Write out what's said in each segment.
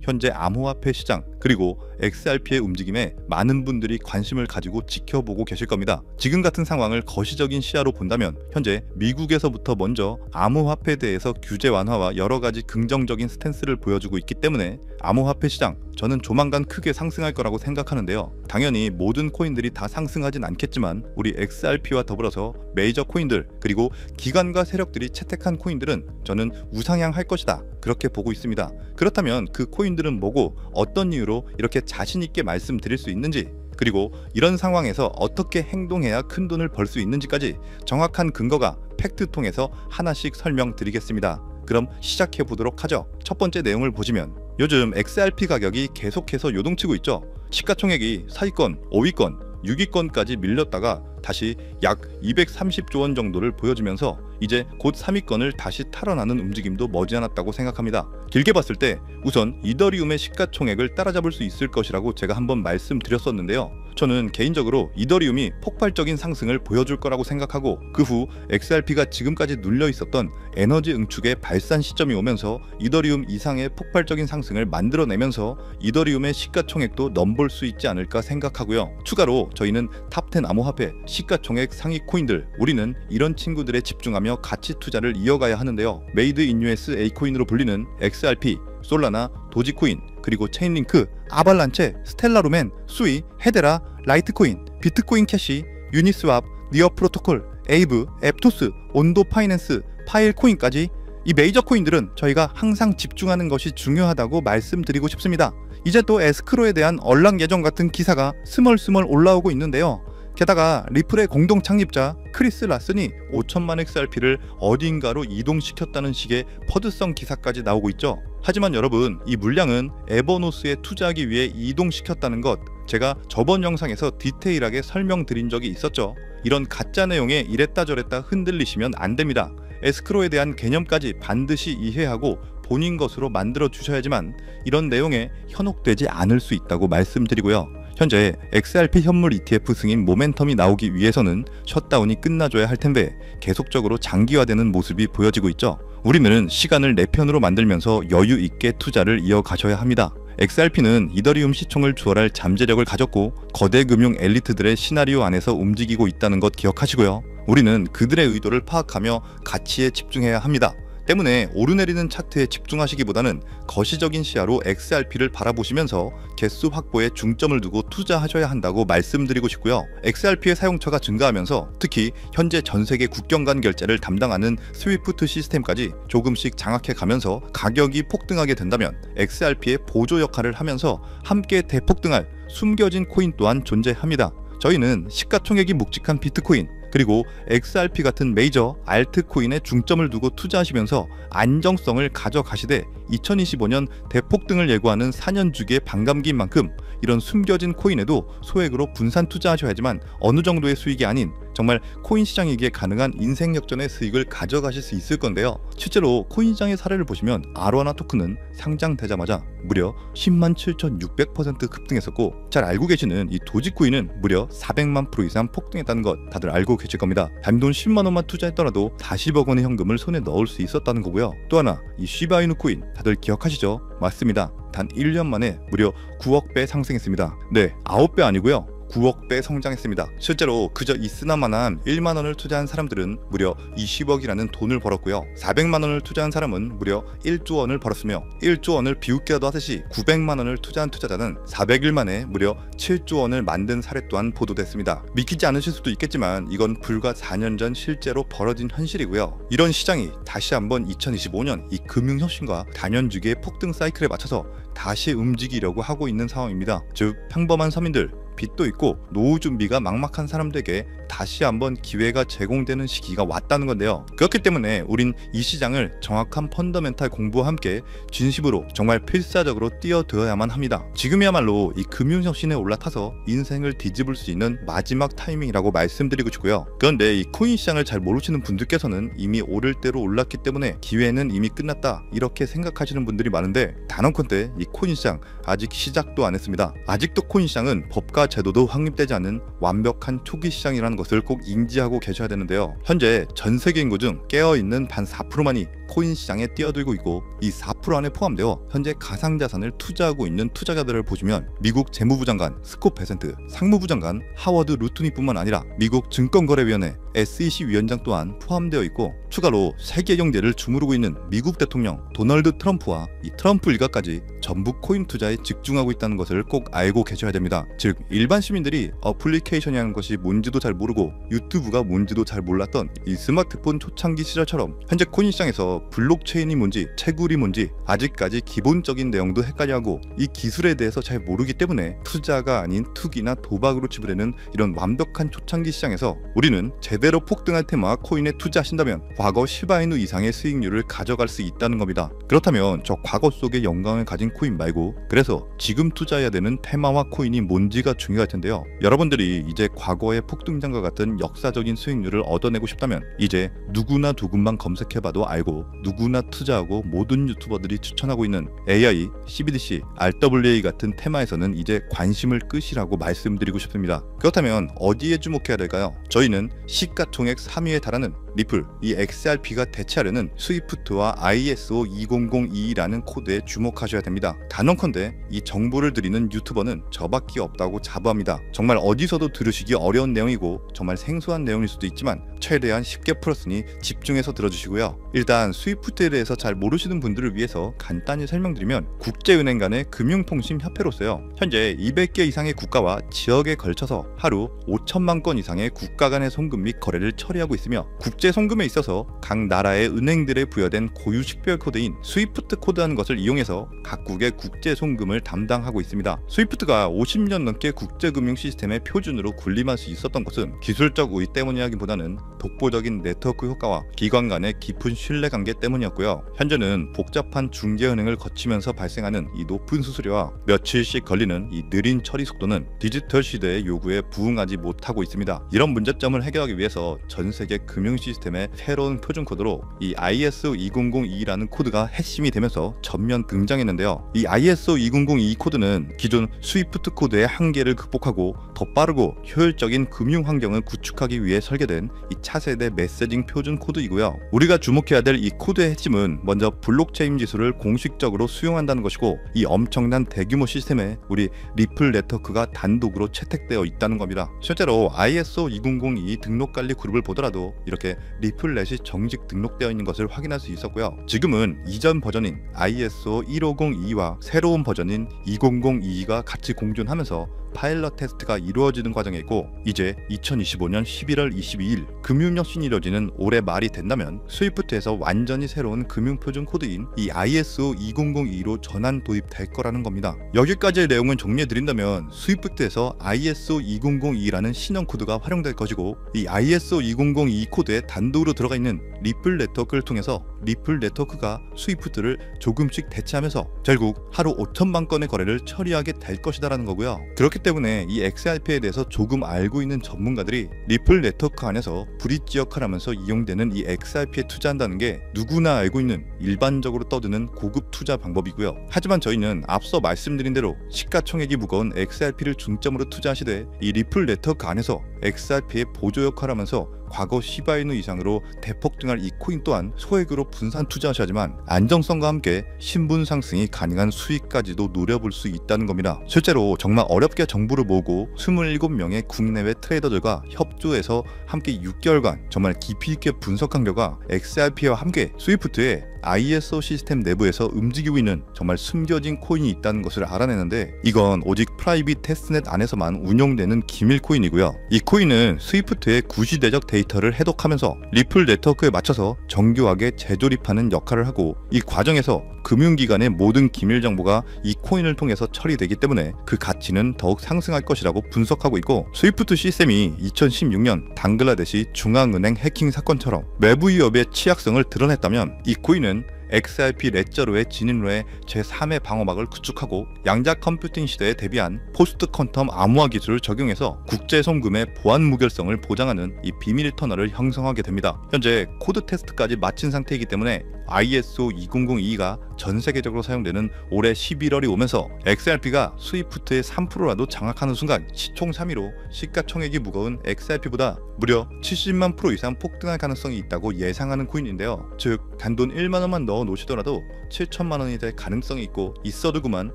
현재 암호화폐 시장 그리고 XRP의 움직임에 많은 분들이 관심을 가지고 지켜보고 계실 겁니다. 지금 같은 상황을 거시적인 시야로 본다면 현재 미국에서부터 먼저 암호화폐에 대해서 규제 완화와 여러 가지 긍정적인 스탠스를 보여주고 있기 때문에 암호화폐 시장 저는 조만간 크게 상승할 거라고 생각하는데요. 당연히 모든 코인들이 다 상승하진 않겠지만 우리 XRP와 더불어서 메이저 코인들 그리고 기관과 세력들이 채택한 코인들은 저는 우상향할 것이다 그렇게 보고 있습니다. 그렇다면 그 코인들은 뭐고 어떤 이유로 이렇게 자신 있게 말씀드릴 수 있는지 그리고 이런 상황에서 어떻게 행동해야 큰 돈을 벌 수 있는지까지 정확한 근거가 팩트 통해서 하나씩 설명드리겠습니다. 그럼 시작해 보도록 하죠. 첫 번째 내용을 보시면 요즘 XRP 가격이 계속해서 요동치고 있죠. 시가총액이 사위권, 5위권, 6위권까지 밀렸다가 다시 약 230조 원 정도를 보여주면서 이제 곧 3위권을 다시 탈환하는 움직임도 머지않았다고 생각합니다. 길게 봤을 때 우선 이더리움의 시가총액을 따라잡을 수 있을 것이라고 제가 한번 말씀드렸었는데요. 저는 개인적으로 이더리움이 폭발적인 상승을 보여줄 거라고 생각하고 그 후 XRP가 지금까지 눌려 있었던 에너지 응축의 발산 시점이 오면서 이더리움 이상의 폭발적인 상승을 만들어내면서 이더리움의 시가총액도 넘볼 수 있지 않을까 생각하고요. 추가로 저희는 탑10 암호화폐 시가총액 상위 코인들 우리는 이런 친구들에 집중하며 가치 투자를 이어가야 하는데요. 메이드 인 US A코인으로 불리는 XRP, 솔라나, 도지코인, 그리고 체인링크, 아발란체, 스텔라루멘, 수이, 헤데라, 라이트코인, 비트코인 캐시, 유니스왑, 니어 프로토콜, 에이브, 앱토스, 온도 파이낸스, 파일코인까지 이 메이저 코인들은 저희가 항상 집중하는 것이 중요하다고 말씀드리고 싶습니다. 이제 또 에스크로에 대한 언락 예정 같은 기사가 스멀스멀 올라오고 있는데요. 게다가 리플의 공동 창립자 크리스 라슨이 5천만 XRP를 어딘가로 이동시켰다는 식의 퍼드성 기사까지 나오고 있죠. 하지만 여러분, 이 물량은 에버노스에 투자하기 위해 이동시켰다는 것 제가 저번 영상에서 디테일하게 설명드린 적이 있었죠. 이런 가짜 내용에 이랬다 저랬다 흔들리시면 안 됩니다. 에스크로에 대한 개념까지 반드시 이해하고 본인 것으로 만들어 주셔야지만 이런 내용에 현혹되지 않을 수 있다고 말씀드리고요. 현재 XRP 현물 ETF 승인 모멘텀이 나오기 위해서는 셧다운이 끝나줘야 할 텐데 계속적으로 장기화되는 모습이 보여지고 있죠. 우리는 시간을 내 편으로 만들면서 여유 있게 투자를 이어가셔야 합니다. XRP는 이더리움 시총을 주월할 잠재력을 가졌고 거대 금융 엘리트들의 시나리오 안에서 움직이고 있다는 것 기억하시고요. 우리는 그들의 의도를 파악하며 가치에 집중해야 합니다. 때문에 오르내리는 차트에 집중하시기보다는 거시적인 시야로 XRP를 바라보시면서 개수 확보에 중점을 두고 투자하셔야 한다고 말씀드리고 싶고요. XRP의 사용처가 증가하면서 특히 현재 전세계 국경 간 결제를 담당하는 스위프트 시스템까지 조금씩 장악해 가면서 가격이 폭등하게 된다면 XRP의 보조 역할을 하면서 함께 대폭등할 숨겨진 코인 또한 존재합니다. 저희는 시가총액이 묵직한 비트코인 그리고 XRP 같은 메이저 알트코인에 중점을 두고 투자하시면서 안정성을 가져가시되 2025년 대폭등을 예고하는 4년 주기의 반감기인 만큼 이런 숨겨진 코인에도 소액으로 분산 투자하셔야지만 어느 정도의 수익이 아닌 정말 코인 시장이기에 가능한 인생 역전의 수익을 가져가실 수 있을 건데요. 실제로 코인 시장의 사례를 보시면 아로하나 토큰은 상장되자마자 무려 107,600% 급등했었고 잘 알고 계시는 이 도지코인은 무려 400만 % 이상 폭등했다는 것 다들 알고 계실 겁니다. 단돈 10만 원만 투자했더라도 40억 원의 현금을 손에 넣을 수 있었다는 거고요. 또 하나 이 시바이누 코인 다들 기억하시죠? 맞습니다. 단 1년 만에 무려 9억 배 상승했습니다. 네, 9배 아니고요. 9억 배 성장했습니다. 실제로 그저 있으나마나한 1만 원을 투자한 사람들은 무려 20억이라는 돈을 벌었고요. 400만 원을 투자한 사람은 무려 1조 원을 벌었으며 1조 원을 비웃기라도 하듯이 900만 원을 투자한 투자자는 400일 만에 무려 7조 원을 만든 사례 또한 보도됐습니다. 믿기지 않으실 수도 있겠지만 이건 불과 4년 전 실제로 벌어진 현실이고요. 이런 시장이 다시 한번 2025년 이 금융혁신과 단연주기의 폭등 사이클에 맞춰서 다시 움직이려고 하고 있는 상황입니다. 즉 평범한 서민들, 빚도 있고 노후 준비가 막막한 사람들에게 다시 한번 기회가 제공되는 시기가 왔다는 건데요. 그렇기 때문에 우린 이 시장을 정확한 펀더멘탈 공부와 함께 진심으로 정말 필사적으로 뛰어들어야만 합니다. 지금이야말로 이 금융혁신에 올라타서 인생을 뒤집을 수 있는 마지막 타이밍이라고 말씀드리고 싶고요. 그런데 이 코인 시장을 잘 모르시는 분들께서는 이미 오를 대로 올랐기 때문에 기회는 이미 끝났다 이렇게 생각하시는 분들이 많은데 단언컨대 이 코인 시장 아직 시작도 안 했습니다. 아직도 코인 시장은 법과 허가 제도도 확립되지 않은 완벽한 초기 시장이라는 것을 꼭 인지하고 계셔야 되는데요. 현재 전 세계 인구 중 깨어있는 반 4%만이 코인 시장에 뛰어들고 있고, 이 4% 안에 포함되어 현재 가상자산을 투자하고 있는 투자자들을 보시면 미국 재무부 장관 스콧 베센트, 상무부 장관 하워드 루트니뿐만 아니라 미국 증권거래위원회 SEC 위원장 또한 포함되어 있고, 추가로 세계 경제를 주무르고 있는 미국 대통령 도널드 트럼프와 이 트럼프 일가까지 전부 코인 투자에 집중하고 있다는 것을 꼭 알고 계셔야 됩니다. 즉 일반 시민들이 어플리케이션이라는 것이 뭔지도 잘 모르고 유튜브가 뭔지도 잘 몰랐던 이 스마트폰 초창기 시절처럼 현재 코인 시장에서 블록체인이 뭔지 채굴이 뭔지 아직까지 기본적인 내용도 헷갈려하고 이 기술에 대해서 잘 모르기 때문에 투자가 아닌 투기나 도박으로 치부되는 이런 완벽한 초창기 시장에서 우리는 제대로 폭등할 테마 코인에 투자하신다면 과거 시바이누 이상의 수익률을 가져갈 수 있다는 겁니다. 그렇다면 저 과거 속의 영광을 가진 코인 말고 그래서 지금 투자해야 되는 테마와 코인이 뭔지가 중요할 텐데요. 여러분들이 이제 과거의 폭등장과 같은 역사적인 수익률을 얻어내고 싶다면 이제 누구나 누군만 검색해봐도 알고 누구나 투자하고 모든 유튜버들이 추천하고 있는 AI, CBDC, RWA 같은 테마에서는 이제 관심을 끄시라고 말씀드리고 싶습니다. 그렇다면 어디에 주목해야 될까요? 저희는 시가총액 3위에 달하는 리플, 이 XRP가 대체하려는 스위프트와 ISO 20022라는 코드에 주목하셔야 됩니다. 단언컨대 이 정보를 드리는 유튜버는 저밖에 없다고 자부합니다. 정말 어디서도 들으시기 어려운 내용이고 정말 생소한 내용일 수도 있지만 최대한 쉽게 풀었으니 집중해서 들어주시고요. 일단 스위프트에 대해서 잘 모르시는 분들을 위해서 간단히 설명드리면 국제은행 간의 금융통신협회로서요, 현재 200개 이상의 국가와 지역에 걸쳐서 하루 5천만 건 이상의 국가 간의 송금 및 거래를 처리하고 있으며, 국제 송금에 있어서 각 나라의 은행들에 부여된 고유 식별 코드인 스위프트 코드라는 것을 이용해서 각국의 국제 송금을 담당하고 있습니다. 스위프트가 50년 넘게 국제금융 시스템의 표준으로 군림할 수 있었던 것은 기술적 우위 때문이라기보다는 독보적인 네트워크 효과와 기관 간의 깊은 신뢰관계 때문이었고요. 현재는 복잡한 중개은행을 거치면서 발생하는 이 높은 수수료와 며칠씩 걸리는 이 느린 처리 속도는 디지털 시대의 요구에 부응하지 못하고 있습니다. 이런 문제점을 해결하기 위해서 전 세계 금융 시스템의 새로운 표준 코드로 이 ISO 2002라는 코드가 핵심이 되면서 전면 등장했는데요. 이 ISO 2002 코드는 기존 스위프트 코드의 한계를 극복하고 더 빠르고 효율적인 금융 환경을 구축하기 위해 설계된 이 차세대 메시징 표준 코드이고요. 우리가 주목해야 될 이 코드의 핵심은 먼저 블록체인 기술을 공식적으로 수용한다는 것이고, 이 엄청난 대규모 시스템에 우리 리플 네트워크가 단독으로 채택되어 있다는 겁니다. 실제로 ISO 2002 등록관리 그룹을 보더라도 이렇게 리플넷이 정식 등록되어 있는 것을 확인할 수 있었고요. 지금은 이전 버전인 ISO 1502와 새로운 버전인 2002가 같이 공존하면서 파일럿 테스트가 이루어지는 과정에 있고, 이제 2025년 11월 22일 금융혁신이 이루어지는 올해 말이 된다면 스위프트에서 완전히 새로운 금융표준 코드인 이 ISO 2002로 전환 도입될 거라는 겁니다. 여기까지의 내용을 정리해드린다면 스위프트에서 ISO 2002라는 신형 코드가 활용될 것이고, 이 ISO 2002 코드에 단독으로 들어가 있는 리플 네트워크를 통해서 리플 네트워크가 스위프트를 조금씩 대체하면서 결국 하루 5천만 건의 거래를 처리하게 될 것이다라는 거고요. 그렇기 때문에 이 XRP에 대해서 조금 알고 있는 전문가들이 리플 네트워크 안에서 브릿지 역할을 하면서 이용되는 이 XRP에 투자한다는 게 누구나 알고 있는 일반적으로 떠드는 고급 투자 방법이고요. 하지만 저희는 앞서 말씀드린 대로 시가총액이 무거운 XRP를 중점으로 투자하시되 이 리플 네트워크 안에서 XRP의 보조 역할을 하면서 과거 시바이누 이상으로 대폭등할 이 코인 또한 소액으로 분산 투자하셔야지만 안정성과 함께 신분 상승이 가능한 수익까지도 노려볼 수 있다는 겁니다. 실제로 정말 어렵게 정보를 모으고 27명의 국내외 트레이더들과 협조해서 함께 6개월간 정말 깊이 있게 분석한 결과 XRP와 함께 스위프트의 ISO 시스템 내부에서 움직이고 있는 정말 숨겨진 코인이 있다는 것을 알아내는데, 이건 오직 프라이빗 테스트넷 안에서만 운용되는 기밀 코인이고요. 이 코인은 스위프트의 구시대적 데이터를 해독하면서 리플 네트워크에 맞춰서 정교하게 재조립하는 역할을 하고, 이 과정에서 금융기관의 모든 기밀 정보가 이 코인을 통해서 처리되기 때문에 그 가치는 더욱 상승할 것이라고 분석하고 있고, 스위프트 시스템이 2016년 방글라데시 중앙은행 해킹 사건처럼 외부 위협의 취약성을 드러냈다면, 이 코인은 XRP 레저로의 진입로의 제3의 방어막을 구축하고 양자 컴퓨팅 시대에 대비한 포스트 퀀텀 암호화 기술을 적용해서 국제 송금의 보안 무결성을 보장하는 이 비밀 터널을 형성하게 됩니다. 현재 코드 테스트까지 마친 상태이기 때문에 ISO 20022가 전 세계적으로 사용되는 올해 11월이 오면서 XRP가 스위프트의 3%라도 장악하는 순간 시총 3위로 시가총액이 무거운 XRP보다 무려 70만 프로 이상 폭등할 가능성이 있다고 예상하는 코인인데요. 즉 단돈 1만원만 넣어 놓으시더라도 7천만원이 될 가능성이 있고, 있어도 그만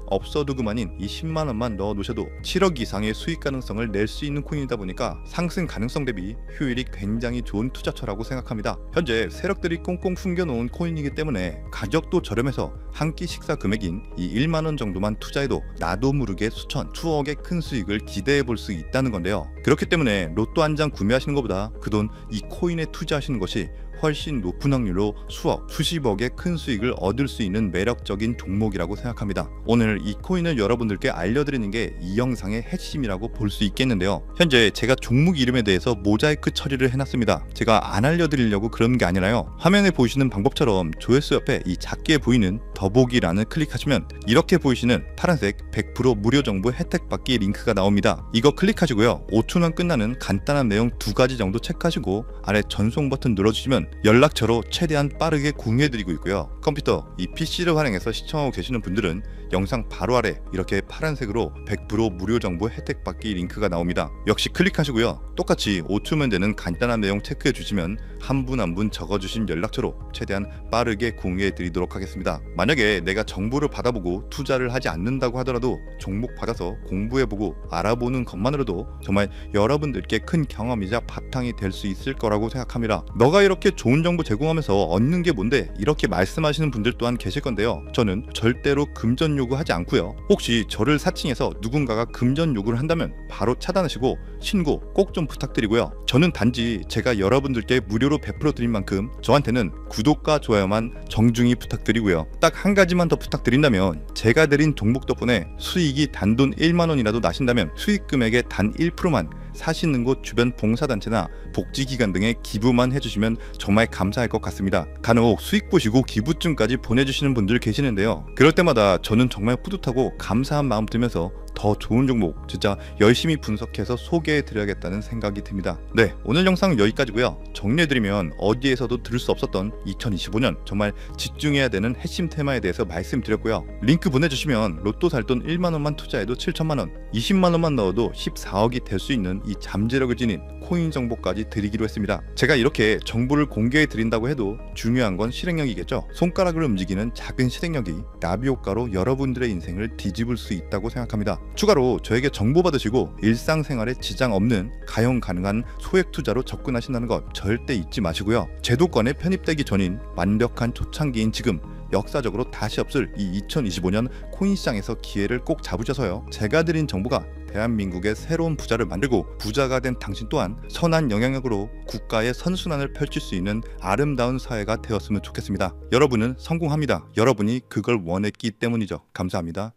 없어도 그만인 이 10만원만 넣어 놓으셔도 7억 이상의 수익 가능성을 낼 수 있는 코인이다 보니까 상승 가능성 대비 효율이 굉장히 좋은 투자처라고 생각합니다. 현재 세력들이 꽁꽁 숨겨놓은 코인이기 때문에 가격도 저렴해서 한 끼 식사 금액인 이 1만원 정도만 투자해도 나도 모르게 수천, 수억의 큰 수익을 기대해 볼 수 있다는 건데요. 그렇기 때문에 로또 한 장 구매하시는 것보다 그 돈 이 코인에 투자하시는 것이 훨씬 높은 확률로 수억, 수십억의 큰 수익을 얻을 수 있는 매력적인 종목이라고 생각합니다. 오늘 이 코인을 여러분들께 알려드리는 게 이 영상의 핵심이라고 볼 수 있겠는데요. 현재 제가 종목 이름에 대해서 모자이크 처리를 해놨습니다. 제가 안 알려드리려고 그런 게 아니라요. 화면에 보이시는 방법처럼 조회수 옆에 이 작게 보이는 더보기란을 클릭하시면 이렇게 보이시는 파란색 100% 무료 정보 혜택 받기 링크가 나옵니다. 이거 클릭하시고요. 5초면 끝나는 간단한 내용 2가지 정도 체크하시고 아래 전송 버튼 눌러주시면 연락처로 최대한 빠르게 공유해드리고 있고요. 컴퓨터, 이 PC를 활용해서 시청하고 계시는 분들은 영상 바로 아래 이렇게 파란색으로 100% 무료 정보 혜택 받기 링크가 나옵니다. 역시 클릭하시고요. 똑같이 5초면 되는 간단한 내용 체크해 주시면 한 분 한 분 적어주신 연락처로 최대한 빠르게 공유해 드리도록 하겠습니다. 만약에 내가 정보를 받아보고 투자를 하지 않는다고 하더라도 종목 받아서 공부해보고 알아보는 것만으로도 정말 여러분들께 큰 경험이자 바탕이 될 수 있을 거라고 생각합니다. 너가 이렇게 좋은 정보 제공하면서 얻는 게 뭔데? 이렇게 말씀하시는 분들 또한 계실 건데요. 저는 절대로 금전 요구하지 않고요. 혹시 저를 사칭해서 누군가가 금전 요구를 한다면 바로 차단하시고 신고 꼭 좀 부탁드리고요. 저는 단지 제가 여러분들께 무료로 베풀어 드린 만큼 저한테는 구독과 좋아요만 정중히 부탁드리고요. 딱 한 가지만 더 부탁드린다면, 제가 드린 종목 덕분에 수익이 단돈 1만원이라도 나신다면 수익 금액의 단 1%만 사시는 곳 주변 봉사단체나 복지기관 등에 기부만 해주시면 정말 감사할 것 같습니다. 간혹 수익 보시고 기부증까지 보내주시는 분들 계시는데요. 그럴 때마다 저는 정말 뿌듯하고 감사한 마음 들면서 더 좋은 종목 진짜 열심히 분석해서 소개해 드려야겠다는 생각이 듭니다. 네, 오늘 영상은 여기까지고요. 정리해드리면 어디에서도 들을 수 없었던 2025년 정말 집중해야 되는 핵심 테마에 대해서 말씀드렸고요. 링크 보내주시면 로또 살 돈 1만원만 투자해도 7천만원, 20만원만 넣어도 14억이 될 수 있는 이 잠재력을 지닌 코인 정보까지 드리기로 했습니다. 제가 이렇게 정보를 공개해 드린다고 해도 중요한 건 실행력이겠죠. 손가락을 움직이는 작은 실행력이 나비 효과로 여러분들의 인생을 뒤집을 수 있다고 생각합니다. 추가로 저에게 정보 받으시고 일상생활에 지장 없는 가용 가능한 소액 투자로 접근하신다는 것 절대 잊지 마시고요. 제도권에 편입되기 전인 완벽한 초창기인 지금 역사적으로 다시 없을 이 2025년 코인 시장에서 기회를 꼭 잡으셔서요. 제가 드린 정보가 대한민국의 새로운 부자를 만들고 부자가 된 당신 또한 선한 영향력으로 국가의 선순환을 펼칠 수 있는 아름다운 사회가 되었으면 좋겠습니다. 여러분은 성공합니다. 여러분이 그걸 원했기 때문이죠. 감사합니다.